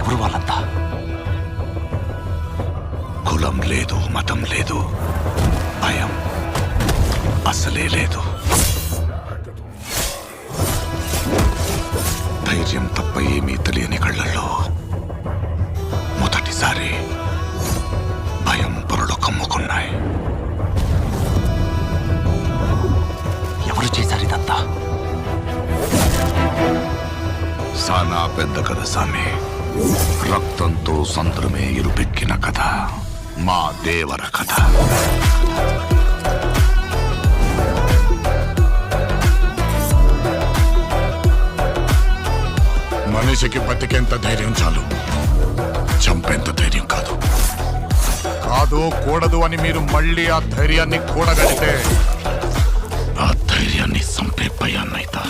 ఎవరు వాళ్ళంతా? కులం లేదు, మతం లేదు, భయం అసలే లేదు. ధైర్యం తప్ప ఏమీ తెలియని కళ్ళల్లో మొదటిసారి భయం పొరలు కమ్ముకున్నాయి. ఎవరు చేశారు ఇదంతా? సానా పెద్ద కథ సామి. రక్తంతో సంద్రమే ఇరుపెక్కిన కథ మా దేవర కథ. మనిషికి బతికేంత ధైర్యం చాలు, చంపేంత ధైర్యం కాదు. కాదు కూడదు అని మీరు మళ్ళీ ఆ ధైర్యాన్ని కూడగలితే ఆ ధైర్యాన్ని చంపే భయాన్నైతా.